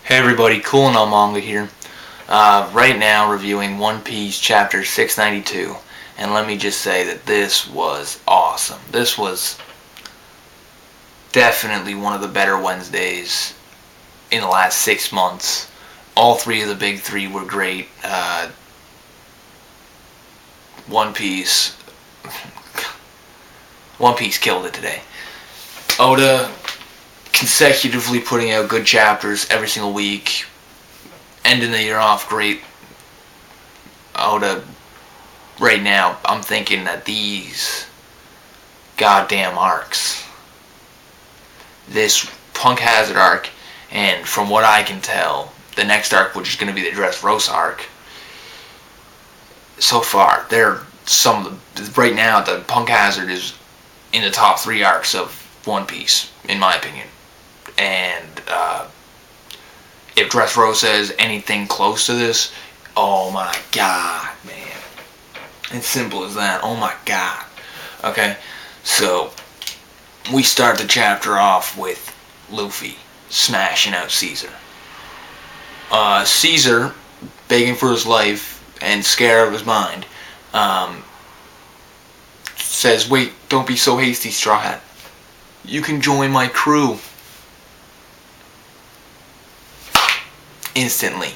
Hey everybody, Cool No Manga here. Right now reviewing One Piece Chapter 692. And let me just say that this was awesome. This was definitely one of the better Wednesdays in the last 6 months. All three of the big three were great. One Piece killed it today. Oda consecutively putting out good chapters every single week, ending the year off great. Oda, right now, I'm thinking that these goddamn arcs, this Punk Hazard arc, and from what I can tell, the next arc, which is going to be the Dressrosa arc, so far, right now, the Punk Hazard is in the top 3 arcs of One Piece, in my opinion. And if Dressrosa is anything close to this, oh my god, man. It's simple as that. Oh my god. Okay, so we start the chapter off with Luffy smashing out Caesar. Caesar, begging for his life and scared of his mind, says, "Wait, don't be so hasty, Straw Hat. You can join my crew." Instantly,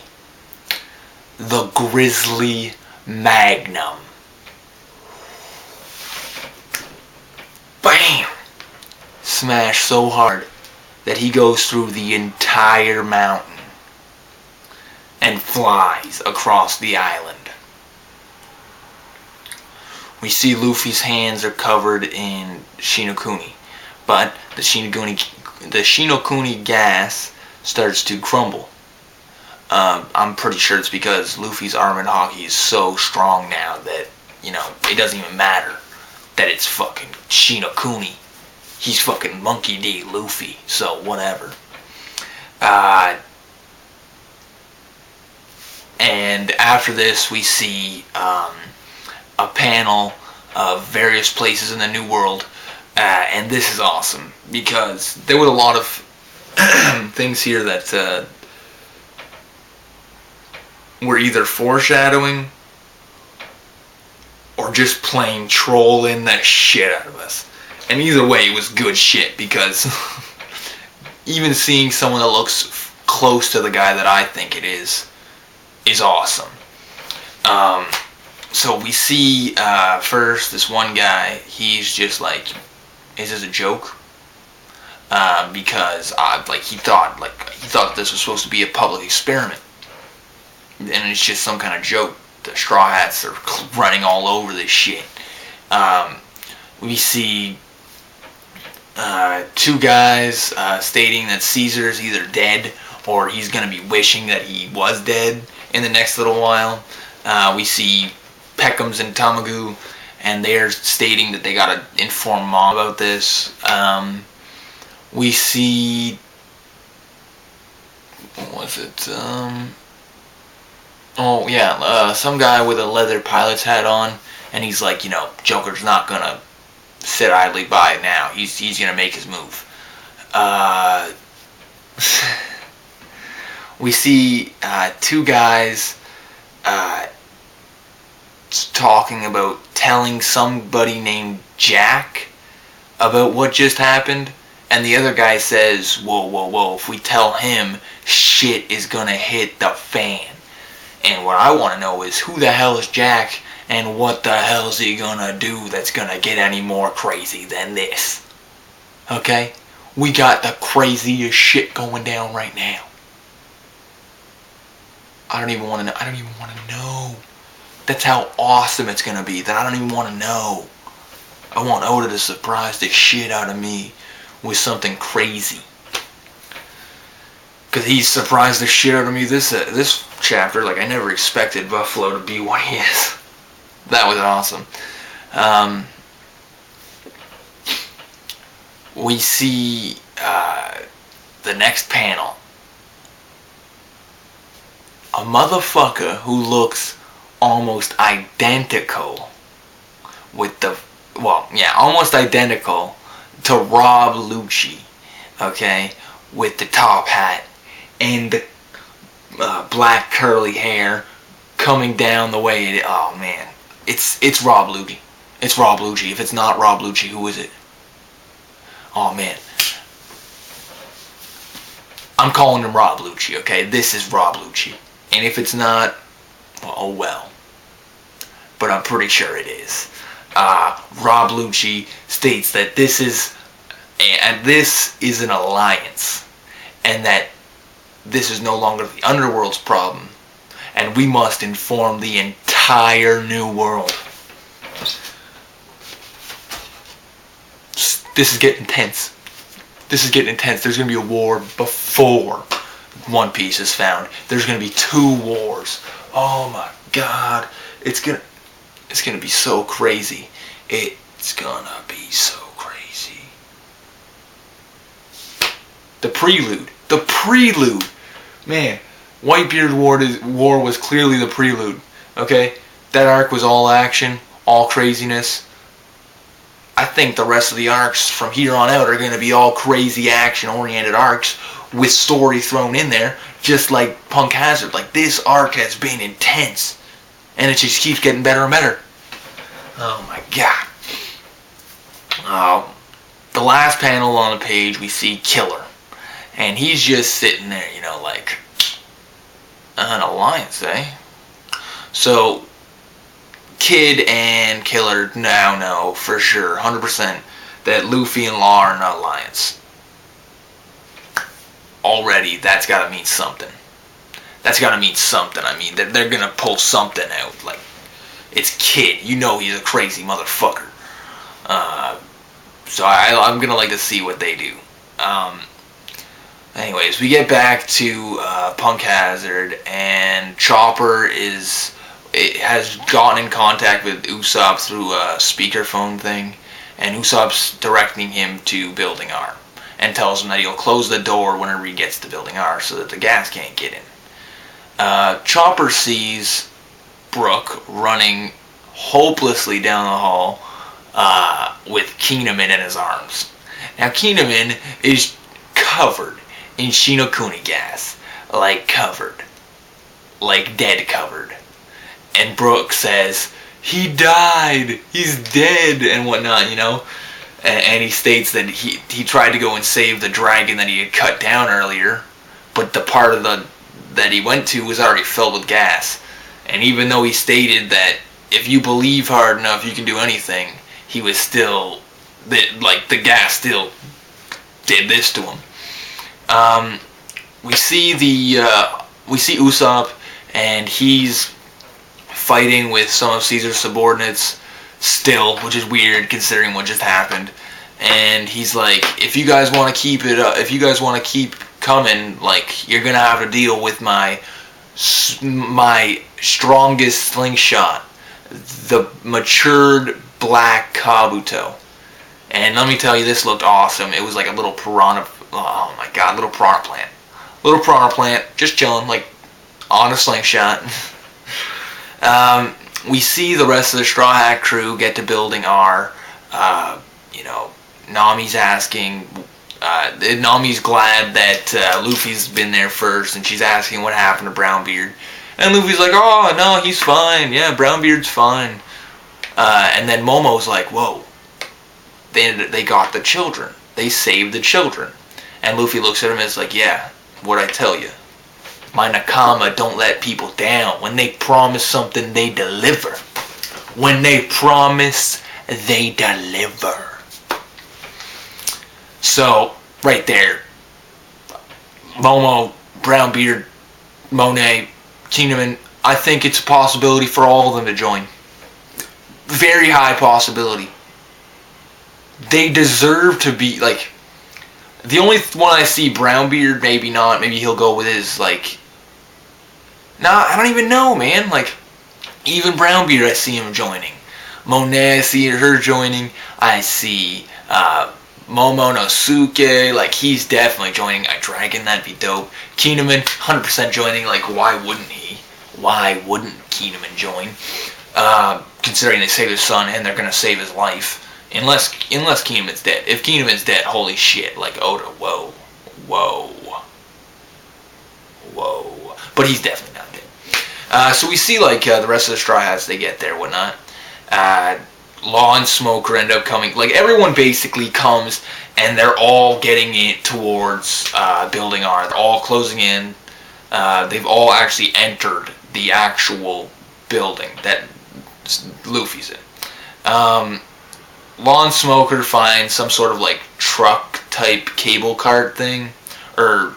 the Grizzly Magnum. Bam! Smash so hard that he goes through the entire mountain and flies across the island. We see Luffy's hands are covered in Shinokuni, but the Shinokuni gas starts to crumble. I'm pretty sure it's because Luffy's armored hockey is so strong now that, it doesn't even matter that it's fucking Shinokuni. He's fucking Monkey D. Luffy, so whatever. And after this, we see a panel of various places in the New World, and this is awesome because there were a lot of things here that were either foreshadowing or just plain trolling the shit out of us. And either way, it was good shit because even seeing someone that looks close to the guy that I think it is awesome. So we see first this one guy. He's just like, is this a joke? Because he thought this was supposed to be a public experiment, and it's just some kind of joke. The Straw Hats are running all over this shit. We see 2 guys stating that Ceasars either dead or he's going to be wishing that he was dead in the next little while. We see Peckham's and Tamagu, and they're stating that they got to inform Mom about this. We see... what was it? Oh, yeah, some guy with a leather pilot's hat on, and he's like, Joker's not gonna sit idly by now. He's gonna make his move. We see 2 guys talking about telling somebody named Jack about what just happened, and the other guy says, whoa, if we tell him, shit is gonna hit the fan. And what I want to know is, who the hell is Jack, and what the hell is he gonna do that's gonna get any more crazy than this? Okay? We got the craziest shit going down right now. I don't even want to know. That's how awesome it's gonna be, that I don't even want to know. I want Oda to surprise the shit out of me with something crazy. Because he surprised the shit out of me this chapter. Like, I never expected Buffalo to be what he is. That was awesome. We see the next panel. A motherfucker who looks almost identical almost identical to Rob Lucci, okay, with the top hat and the black curly hair coming down the way it is. Oh man, it's Rob Lucci. It's Rob Lucci. If it's not Rob Lucci, who is it? Oh man, I'm calling him Rob Lucci. Okay, this is Rob Lucci. And if it's not, well, oh well. But I'm pretty sure it is. Rob Lucci states that this is an alliance, and that this is no longer the underworld's problem, and we must inform the entire new world. This is getting intense. This is getting intense. There's going to be a war before One Piece is found. There's going to be 2 wars. Oh my god. It's gonna be so crazy. It's gonna be so crazy. The prelude. Man, Whitebeard War was clearly the prelude. Okay? That arc was all action, all craziness. I think the rest of the arcs from here on out are going to be all crazy action-oriented arcs with story thrown in there, just like Punk Hazard. Like, this arc has been intense, and it just keeps getting better and better. Oh my god. The last panel on the page, we see Killer, and he's just sitting there, you know, like, an alliance, eh? So Kid and Killer now know for sure, 100%, that Luffy and Law are an alliance. Already, that's gotta mean something. That's gotta mean something. I mean, they're gonna pull something out. Like, it's Kid. You know he's a crazy motherfucker. So I'm gonna like to see what they do. Anyways, we get back to Punk Hazard, and Chopper has gotten in contact with Usopp through a speakerphone thing, and Usopp's directing him to Building R, and tells him that he'll close the door whenever he gets to Building R so that the gas can't get in. Chopper sees Brook running hopelessly down the hall with Kinemon in his arms. Now Kinemon is covered in Shinokuni gas, like dead covered. And Brook says, he died, he's dead, and whatnot, you know? And he states that he tried to go and save the dragon that he had cut down earlier, but the part of that he went to was already filled with gas. And even though he stated that if you believe hard enough you can do anything, he was still, the gas still did this to him. We see Usopp, and he's fighting with some of Caesar's subordinates still, which is weird considering what just happened. And he's like, if you guys want to keep it up, if you guys want to keep coming, like, you're gonna have to deal with my strongest slingshot, the matured black Kabuto. And let me tell you, this looked awesome. It was like a little piranha, oh my god, little piranha plant. Little piranha plant, just chilling, like, on a slingshot. We see the rest of the Straw Hat crew get to Building R. You know, Nami's asking, Nami's glad that Luffy's been there first, and she's asking what happened to Brownbeard. And Luffy's like, oh, no, he's fine. Yeah, Brownbeard's fine. And then Momo's like, whoa, they got the children. They saved the children. And Luffy looks at him and is like, yeah, what'd I tell you? My Nakama don't let people down. When they promise something, they deliver. When they promise, they deliver. So, right there, Momo, Brownbeard, Monet, Kinemon, I think it's a possibility for all of them to join. Very high possibility. They deserve to be, like, the only one I see, Brownbeard, maybe not, maybe he'll go with his, like, nah, I don't even know, man. Like, even Brownbeard, I see him joining. Monet, I see her joining. I see Momonosuke, like, he's definitely joining. A dragon, that'd be dope. Kinemon, 100% joining. Like, why wouldn't he? Why wouldn't Kinemon join? Considering they saved his son and they're gonna save his life. Unless Kinemon's dead. If Kinemon's dead, holy shit. Like, Oda, whoa. but he's definitely not dead. So we see like the rest of the Straw Hats, they get there, whatnot. Law and Smoker end up coming. Like everyone basically comes, and they're all getting it towards Building R. They're all closing in. They've all actually entered the actual building that Luffy's in. Law and Smoker find some sort of like truck type cable cart thing, or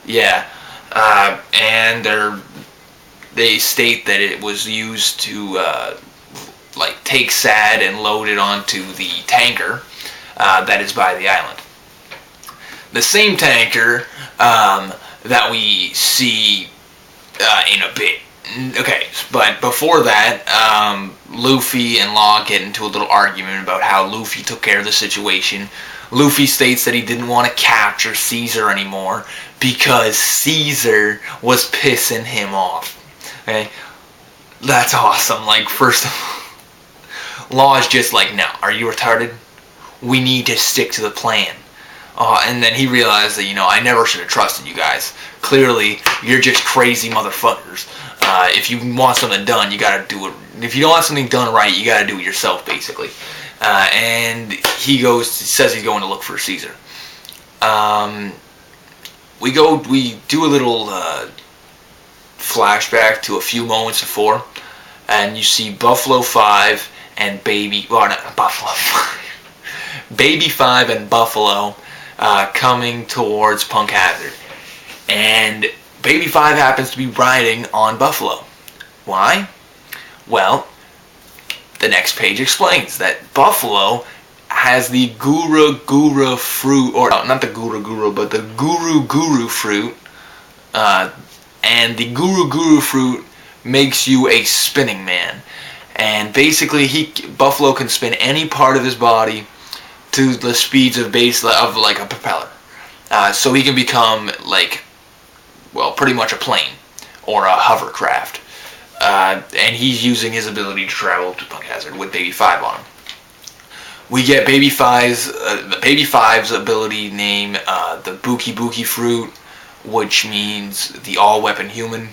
yeah, and they state that it was used to like take Sad and load it onto the tanker that is by the island. The same tanker that we see in a bit. Okay, but before that, Luffy and Law get into a little argument about how Luffy took care of the situation. Luffy states that he didn't want to capture Caesar anymore because Caesar was pissing him off. Okay, that's awesome. Like, first of all, Law is just like, no, are you retarded? We need to stick to the plan. And then he realized that, I never should have trusted you guys. Clearly, you're just crazy motherfuckers. If you want something done, you gotta do it. If you don't want something done right, you gotta do it yourself, basically. And he says he's going to look for Caesar. We do a little flashback to a few moments before, and you see Buffalo 5 and Baby 5 and Buffalo coming towards Punk Hazard. And Baby 5 happens to be riding on Buffalo. Why? Well, the next page explains that Buffalo has the Gura fruit, or not the Gura, but the Guru fruit, and the Guru fruit makes you a spinning man. And basically, Buffalo can spin any part of his body to the speeds of like a propeller. So he can become pretty much a plane or a hovercraft. And he's using his ability to travel to Punk Hazard with Baby 5 on him. We get Baby 5's ability name, the Buki fruit, which means the all-weapon human,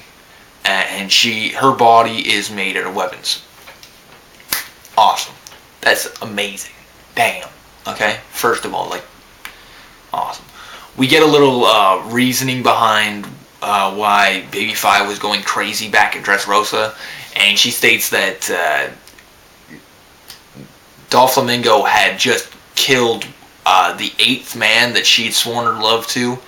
and her body is made out of weapons. Awesome. That's amazing. Damn. Okay? First of all, awesome. We get a little reasoning behind why Baby 5 was going crazy back at Dressrosa, and she states that Doflamingo had just killed the 8th man that she'd sworn her love to,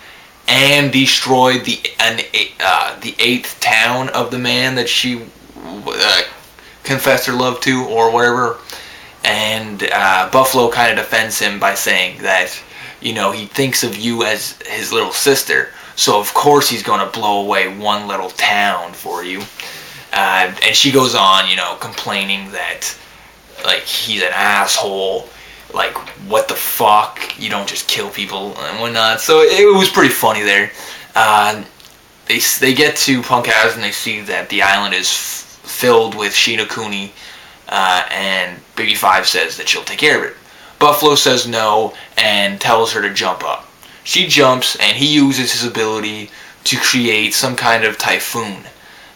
and destroyed the 8th town of the man that she confessed her love to, or whatever. And Buffalo kind of defends him by saying that, he thinks of you as his little sister, so of course he's going to blow away one little town for you. And she goes on, complaining that, he's an asshole, what the fuck, you don't just kill people and whatnot. So it was pretty funny there. They get to Punk Hazard and they see that the island is filled with Shinokuni, and Baby 5 says that she'll take care of it. Buffalo says no and tells her to jump up. She jumps, and he uses his ability to create some kind of typhoon.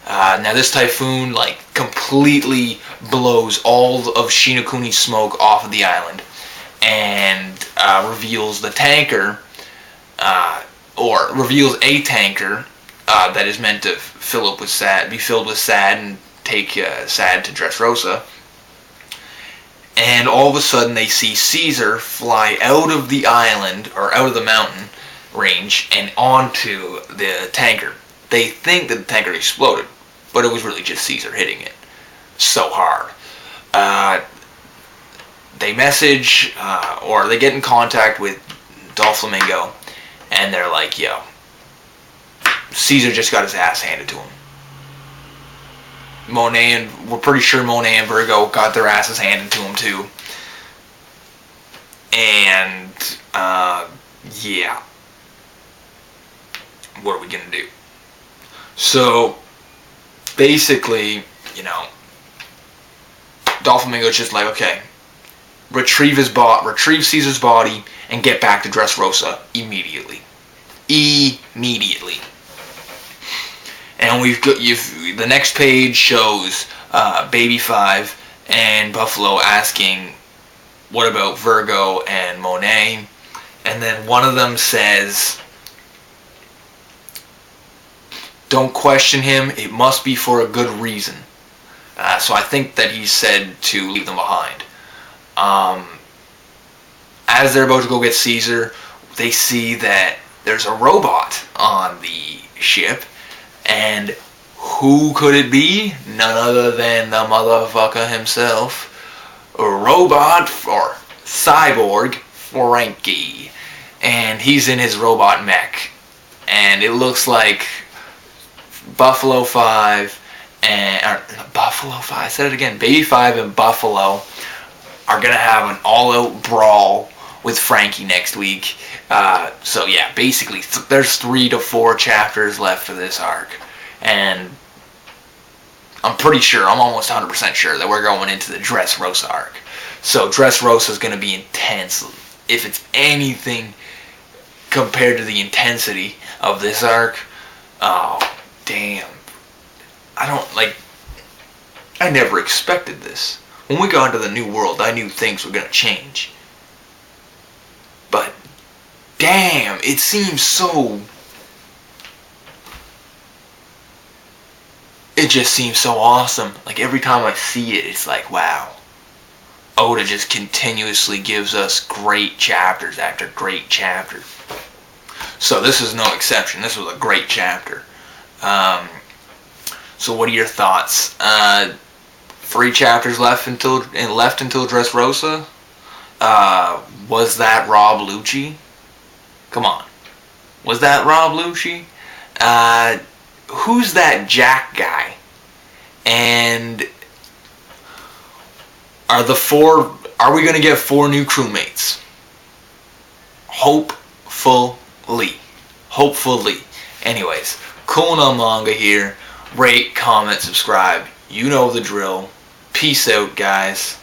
Now this typhoon completely blows all of Shinokuni's smoke off of the island, and reveals the tanker, or reveals a tanker that is meant to be filled with Sad, and take Sad to Dressrosa. And all of a sudden they see Caesar fly out of the island, or out of the mountain range, and onto the tanker. They think that the tanker exploded, but it was really just Caesar hitting it so hard. They message, or they get in contact with Doflamingo, and they're like, yo, Caesar just got his ass handed to him. We're pretty sure Monet and Virgo got their asses handed to them too. And, yeah. What are we gonna do? So, basically, Doflamingo's just like, okay, retrieve Caesar's body and get back to Dressrosa immediately. And And the next page shows Baby 5 and Buffalo asking, what about Virgo and Monet? And then one of them says, don't question him, it must be for a good reason. So I think that he said to leave them behind. As they're about to go get Caesar, they see that there's a robot on the ship, and who could it be? None other than the motherfucker himself, Robot or Cyborg Frankie. And he's in his robot mech, and it looks like Buffalo 5 and I said it again, Baby 5 and Buffalo are gonna have an all-out brawl with Frankie next week. So yeah, basically there's 3 to 4 chapters left for this arc, and I'm almost 100% sure that we're going into the Dressrosa arc. So Dressrosa is gonna be intense. If it's anything compared to the intensity of this arc, oh damn. I never expected this. When we got into the new world, I knew things were gonna change. But damn, it seems so... It just seems so awesome. Like every time I see it, it's like, wow. Oda just continuously gives us great chapters after great chapter. So this is no exception. This was a great chapter. So what are your thoughts? 3 chapters left until Dressrosa. Was that Rob Lucci? Come on. Was that Rob Lucci? Who's that Jack guy? And are we going to get 4 new crewmates? Hopefully. Anyways, Kuna Manga here. Rate, comment, subscribe. You know the drill. Peace out, guys.